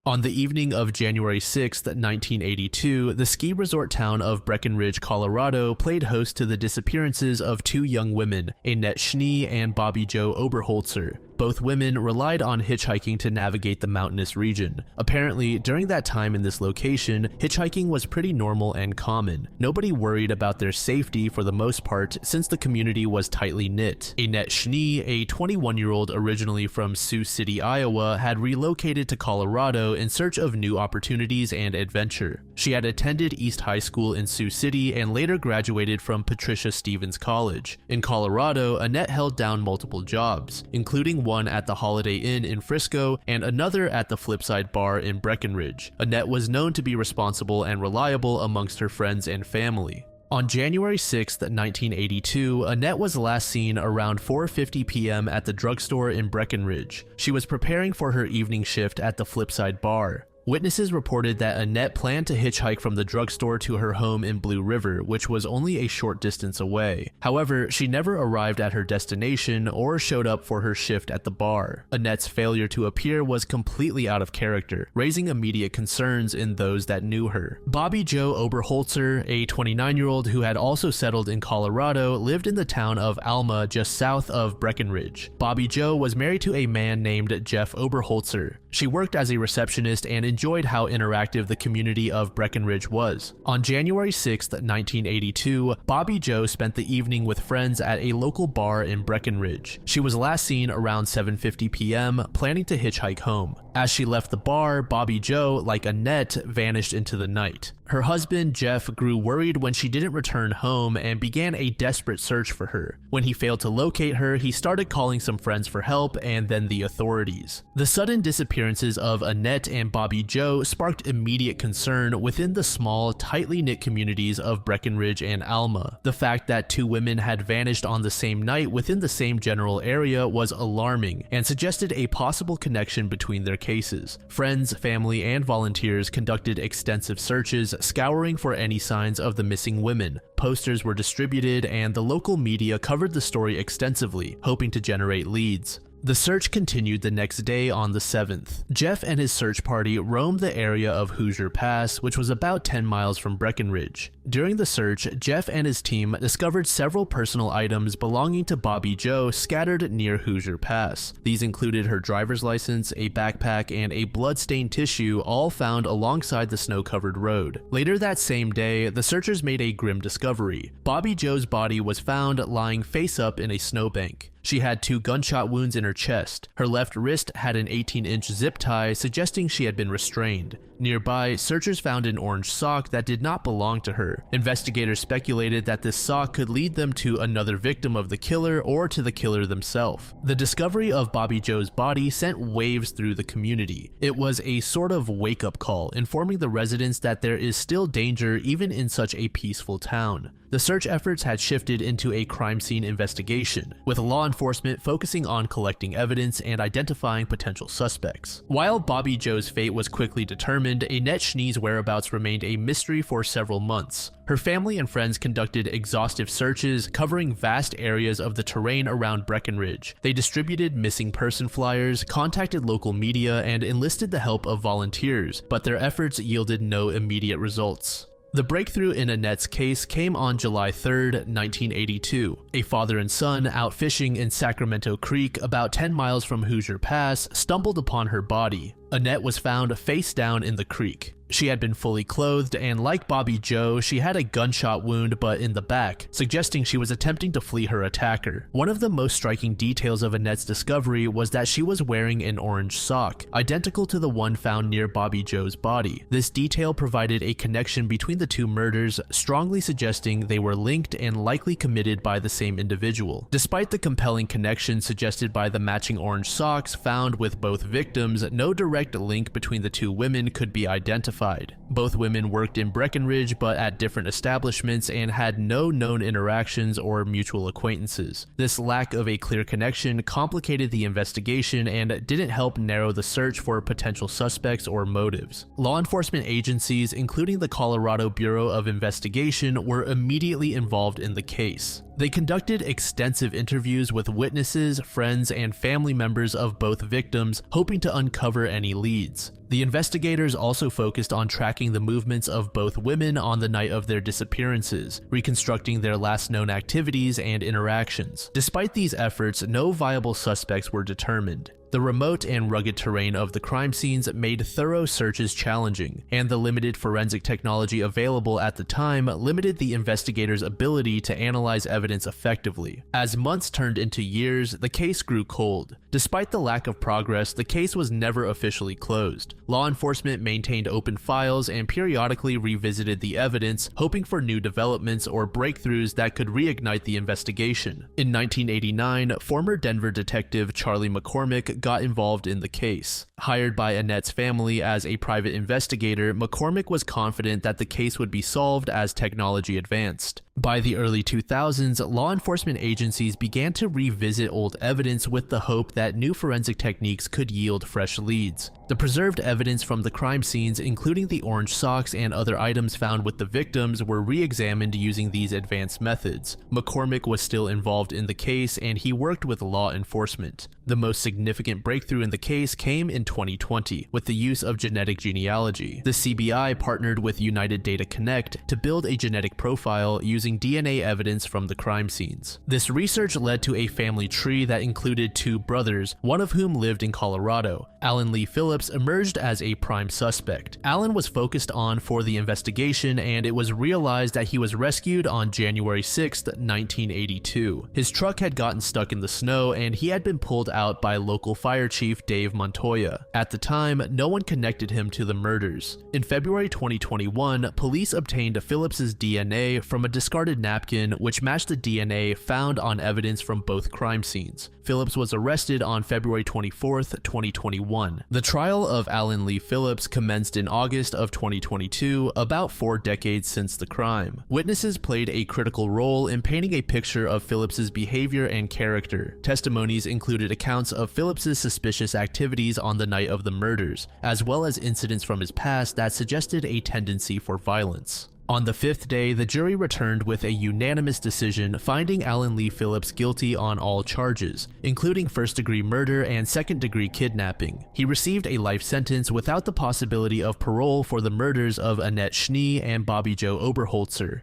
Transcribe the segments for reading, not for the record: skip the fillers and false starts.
On the evening of January 6, 1982, the ski resort town of Breckenridge, Colorado played host to the disappearances of two young women, Annette Schnee and Bobbie Jo Oberholzer. Both women relied on hitchhiking to navigate the mountainous region. Apparently, during that time in this location, hitchhiking was pretty normal and common. Nobody worried about their safety for the most part since the community was tightly knit. Annette Schnee, a 21-year-old originally from Sioux City, Iowa, had relocated to Colorado in search of new opportunities and adventure. She had attended East High School in Sioux City and later graduated from Patricia Stevens College. In Colorado, Annette held down multiple jobs, including one at the Holiday Inn in Frisco and another at the Flipside Bar in Breckenridge. Annette was known to be responsible and reliable amongst her friends and family. On January 6, 1982, Annette was last seen around 4:50 p.m. at the drugstore in Breckenridge. She was preparing for her evening shift at the Flipside Bar. Witnesses reported that Annette planned to hitchhike from the drugstore to her home in Blue River, which was only a short distance away. However, she never arrived at her destination or showed up for her shift at the bar. Annette's failure to appear was completely out of character, raising immediate concerns in those that knew her. Bobbie Jo Oberholzer, a 29-year-old who had also settled in Colorado, lived in the town of Alma just south of Breckenridge. Bobbie Jo was married to a man named Jeff Oberholzer. She worked as a receptionist and enjoyed how interactive the community of Breckenridge was. On January 6, 1982, Bobbie Jo spent the evening with friends at a local bar in Breckenridge. She was last seen around 7:50 p.m., planning to hitchhike home. As she left the bar, Bobbie Jo, like Annette, vanished into the night. Her husband, Jeff, grew worried when she didn't return home and began a desperate search for her. When he failed to locate her, he started calling some friends for help and then the authorities. The sudden disappearances of Annette and Bobbie Jo sparked immediate concern within the small, tightly knit communities of Breckenridge and Alma. The fact that two women had vanished on the same night within the same general area was alarming and suggested a possible connection between their cases. Friends, family, and volunteers conducted extensive searches, scouring for any signs of the missing women. Posters were distributed and the local media covered the story extensively, hoping to generate leads. The search continued the next day on the 7th. Jeff and his search party roamed the area of Hoosier Pass, which was about 10 miles from Breckenridge. During the search, Jeff and his team discovered several personal items belonging to Bobbie Jo scattered near Hoosier Pass. These included her driver's license, a backpack, and a blood-stained tissue, all found alongside the snow-covered road. Later that same day, the searchers made a grim discovery. Bobbie Jo's body was found lying face up in a snowbank. She had 2 gunshot wounds in her chest. Her left wrist had an 18-inch zip tie, suggesting she had been restrained. Nearby, searchers found an orange sock that did not belong to her. Investigators speculated that this sock could lead them to another victim of the killer or to the killer themselves. The discovery of Bobbie Jo's body sent waves through the community. It was a sort of wake-up call, informing the residents that there is still danger even in such a peaceful town. The search efforts had shifted into a crime scene investigation, with law enforcement focusing on collecting evidence and identifying potential suspects. While Bobbie Jo's fate was quickly determined, Annette Schnee's whereabouts remained a mystery for several months. Her family and friends conducted exhaustive searches covering vast areas of the terrain around Breckenridge. They distributed missing person flyers, contacted local media, and enlisted the help of volunteers, but their efforts yielded no immediate results. The breakthrough in Annette's case came on July 3, 1982. A father and son out fishing in Sacramento Creek, about 10 miles from Hoosier Pass, stumbled upon her body. Annette was found face down in the creek. She had been fully clothed, and like Bobbie Jo, she had a gunshot wound but in the back, suggesting she was attempting to flee her attacker. One of the most striking details of Annette's discovery was that she was wearing an orange sock, identical to the one found near Bobbie Jo's body. This detail provided a connection between the two murders, strongly suggesting they were linked and likely committed by the same individual. Despite the compelling connection suggested by the matching orange socks found with both victims, no direct link between the two women could be identified. identified. Both women worked in Breckenridge but at different establishments and had no known interactions or mutual acquaintances. This lack of a clear connection complicated the investigation and didn't help narrow the search for potential suspects or motives. Law enforcement agencies, including the Colorado Bureau of Investigation, were immediately involved in the case. They conducted extensive interviews with witnesses, friends, and family members of both victims, hoping to uncover any leads. The investigators also focused on tracking the movements of both women on the night of their disappearances, reconstructing their last known activities and interactions. Despite these efforts, no viable suspects were determined. The remote and rugged terrain of the crime scenes made thorough searches challenging, and the limited forensic technology available at the time limited the investigators' ability to analyze evidence effectively. As months turned into years, the case grew cold. Despite the lack of progress, the case was never officially closed. Law enforcement maintained open files and periodically revisited the evidence, hoping for new developments or breakthroughs that could reignite the investigation. In 1989, former Denver detective Charlie McCormick got involved in the case. Hired by Annette's family as a private investigator, McCormick was confident that the case would be solved as technology advanced. By the early 2000s, law enforcement agencies began to revisit old evidence with the hope that new forensic techniques could yield fresh leads. The preserved evidence from the crime scenes, including the orange socks and other items found with the victims, were re-examined using these advanced methods. McCormick was still involved in the case, and he worked with law enforcement. The most significant breakthrough in the case came in 2020 with the use of genetic genealogy. The CBI partnered with United Data Connect to build a genetic profile using DNA evidence from the crime scenes. This research led to a family tree that included two brothers, one of whom lived in Colorado. Alan Lee Phillips emerged as a prime suspect. Alan was focused on for the investigation, and it was realized that he was rescued on January 6, 1982. His truck had gotten stuck in the snow, and he had been pulled out by local fire chief Dave Montoya. At the time, no one connected him to the murders. In February 2021, police obtained Phillips's DNA from a discarded napkin, which matched the DNA found on evidence from both crime scenes. Phillips was arrested on February 24, 2021. The trial of Alan Lee Phillips commenced in August of 2022, about 4 decades since the crime. Witnesses played a critical role in painting a picture of Phillips's behavior and character. Testimonies included accounts of Phillips's suspicious activities on the night of the murders, as well as incidents from his past that suggested a tendency for violence. On the 5th day, the jury returned with a unanimous decision finding Alan Lee Phillips guilty on all charges, including first-degree murder and second-degree kidnapping. He received a life sentence without the possibility of parole for the murders of Annette Schnee and Bobbie Jo Oberholtzer.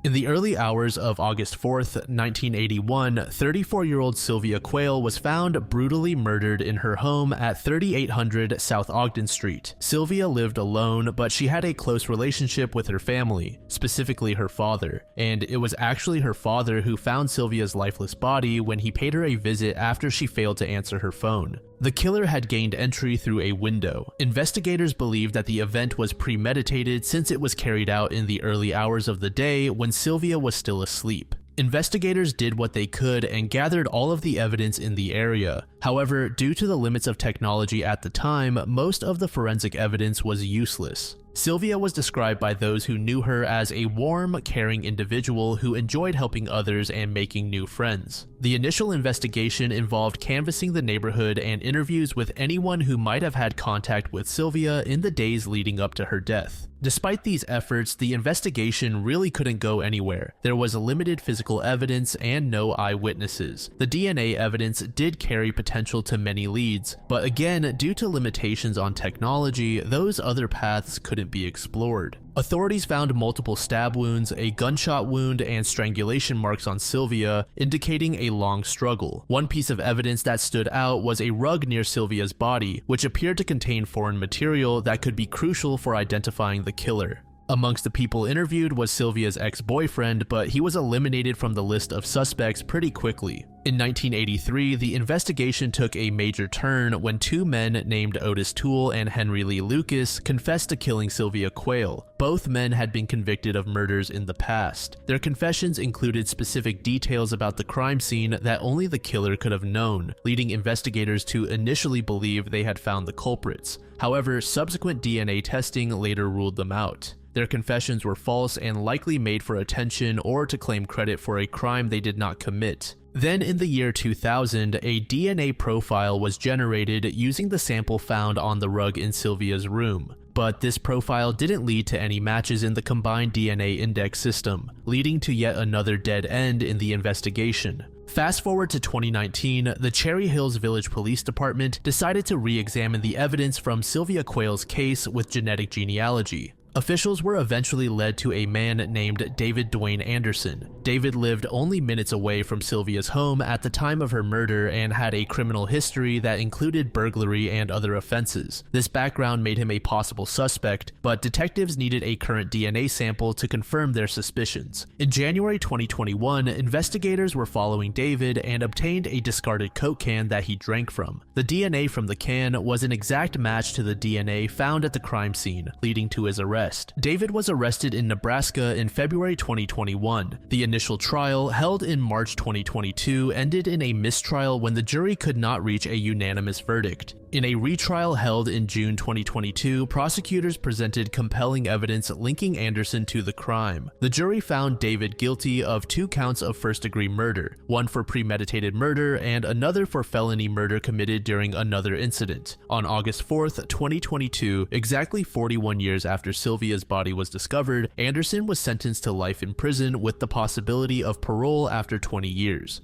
In the early hours of August 4th, 1981, 34-year-old Sylvia Quayle was found brutally murdered in her home at 3800 South Ogden Street. Sylvia lived alone, but she had a close relationship with her family, specifically her father, and it was actually her father who found Sylvia's lifeless body when he paid her a visit after she failed to answer her phone. The killer had gained entry through a window. Investigators believe that the event was premeditated since it was carried out in the early hours of the day when Sylvia was still asleep. Investigators did what they could and gathered all of the evidence in the area. However, due to the limits of technology at the time, most of the forensic evidence was useless. Sylvia was described by those who knew her as a warm, caring individual who enjoyed helping others and making new friends. The initial investigation involved canvassing the neighborhood and interviews with anyone who might have had contact with Sylvia in the days leading up to her death. Despite these efforts, the investigation really couldn't go anywhere. There was limited physical evidence and no eyewitnesses. The DNA evidence did carry potential to many leads, but again, due to limitations on technology, those other paths couldn't be explored. Authorities found multiple stab wounds, a gunshot wound, and strangulation marks on Sylvia, indicating a long struggle. One piece of evidence that stood out was a rug near Sylvia's body, which appeared to contain foreign material that could be crucial for identifying the killer. Amongst the people interviewed was Sylvia's ex-boyfriend, but he was eliminated from the list of suspects pretty quickly. In 1983, the investigation took a major turn when two men named Otis Toole and Henry Lee Lucas confessed to killing Sylvia Quayle. Both men had been convicted of murders in the past. Their confessions included specific details about the crime scene that only the killer could have known, leading investigators to initially believe they had found the culprits. However, subsequent DNA testing later ruled them out. Their confessions were false and likely made for attention or to claim credit for a crime they did not commit. Then in the year 2000, a DNA profile was generated using the sample found on the rug in Sylvia's room. But this profile didn't lead to any matches in the combined DNA index system, leading to yet another dead end in the investigation. Fast forward to 2019, the Cherry Hills Village Police Department decided to re-examine the evidence from Sylvia Quayle's case with genetic genealogy. Officials were eventually led to a man named David Dwayne Anderson. David lived only minutes away from Sylvia's home at the time of her murder and had a criminal history that included burglary and other offenses. This background made him a possible suspect, but detectives needed a current DNA sample to confirm their suspicions. In January 2021, investigators were following David and obtained a discarded Coke can that he drank from. The DNA from the can was an exact match to the DNA found at the crime scene, leading to his arrest. David was arrested in Nebraska in February 2021. The initial trial, held in March 2022, ended in a mistrial when the jury could not reach a unanimous verdict. In a retrial held in June 2022, prosecutors presented compelling evidence linking Anderson to the crime. The jury found David guilty of 2 counts of first-degree murder, one for premeditated murder and another for felony murder committed during another incident. On August 4th, 2022, exactly 41 years after Sylvia's body was discovered, Anderson was sentenced to life in prison with the possibility of parole after 20 years.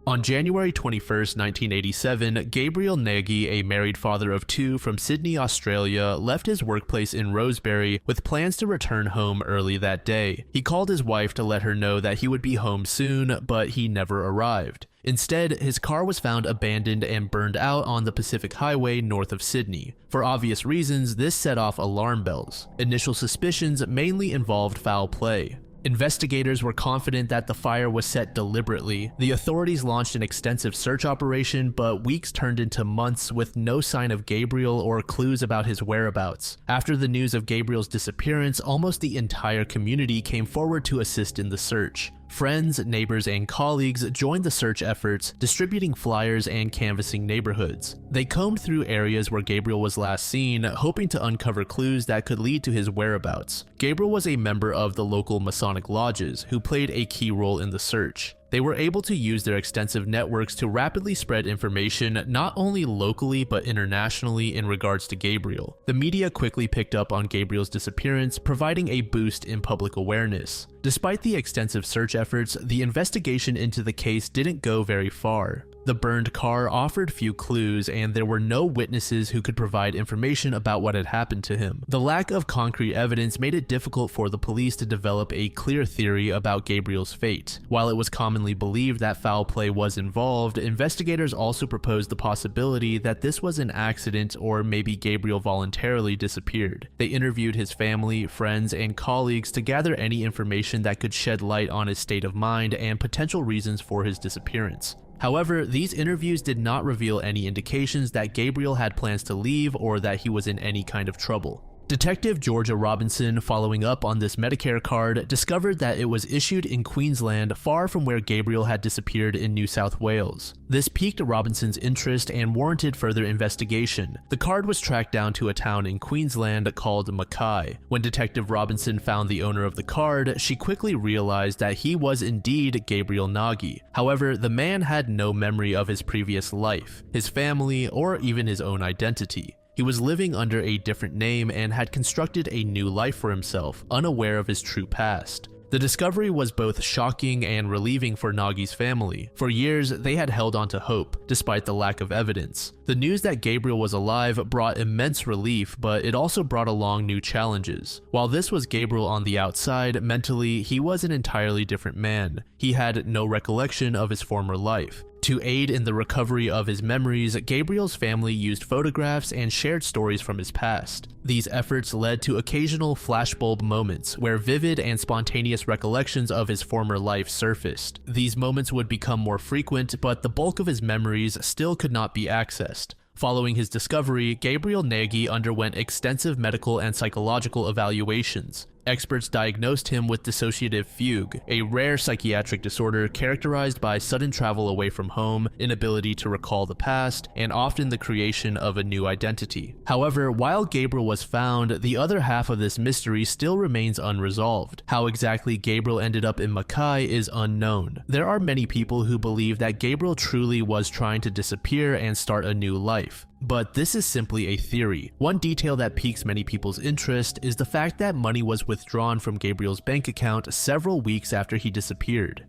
On January 21, 1987, Gabriel Nagy, a married father of 2 from Sydney, Australia, left his workplace in Rosebery with plans to return home early that day. He called his wife to let her know that he would be home soon, but he never arrived. Instead, his car was found abandoned and burned out on the Pacific Highway north of Sydney. For obvious reasons, this set off alarm bells. Initial suspicions mainly involved foul play. Investigators were confident that the fire was set deliberately. The authorities launched an extensive search operation, but weeks turned into months with no sign of Gabriel or clues about his whereabouts. After the news of Gabriel's disappearance, almost the entire community came forward to assist in the search. Friends, neighbors, and colleagues joined the search efforts, distributing flyers and canvassing neighborhoods. They combed through areas where Gabriel was last seen, hoping to uncover clues that could lead to his whereabouts. Gabriel was a member of the local Masonic lodges, who played a key role in the search. They were able to use their extensive networks to rapidly spread information not only locally but internationally in regards to Gabriel. The media quickly picked up on Gabriel's disappearance, providing a boost in public awareness. Despite the extensive search efforts, the investigation into the case didn't go very far. The burned car offered few clues, and there were no witnesses who could provide information about what had happened to him. The lack of concrete evidence made it difficult for the police to develop a clear theory about Gabriel's fate. While it was commonly believed that foul play was involved, investigators also proposed the possibility that this was an accident or maybe Gabriel voluntarily disappeared. They interviewed his family, friends, and colleagues to gather any information that could shed light on his state of mind and potential reasons for his disappearance. However, these interviews did not reveal any indications that Gabriel had plans to leave or that he was in any kind of trouble. Detective Georgia Robinson, following up on this Medicare card, discovered that it was issued in Queensland, far from where Gabriel had disappeared in New South Wales. This piqued Robinson's interest and warranted further investigation. The card was tracked down to a town in Queensland called Mackay. When Detective Robinson found the owner of the card, she quickly realized that he was indeed Gabriel Nagy. However, the man had no memory of his previous life, his family, or even his own identity. He was living under a different name and had constructed a new life for himself, unaware of his true past. The discovery was both shocking and relieving for Nagy's family. For years, they had held on to hope, despite the lack of evidence. The news that Gabriel was alive brought immense relief, but it also brought along new challenges. While this was Gabriel on the outside, mentally, he was an entirely different man. He had no recollection of his former life. To aid in the recovery of his memories, Gabriel's family used photographs and shared stories from his past. These efforts led to occasional flashbulb moments where vivid and spontaneous recollections of his former life surfaced. These moments would become more frequent, but the bulk of his memories still could not be accessed. Following his discovery, Gabriel Nagy underwent extensive medical and psychological evaluations. Experts diagnosed him with dissociative fugue, a rare psychiatric disorder characterized by sudden travel away from home, inability to recall the past, and often the creation of a new identity. However, while Gabriel was found, the other half of this mystery still remains unresolved. How exactly Gabriel ended up in Mackay is unknown. There are many people who believe that Gabriel truly was trying to disappear and start a new life. But this is simply a theory. One detail that piques many people's interest is the fact that money was withdrawn from Gabriel's bank account several weeks after he disappeared.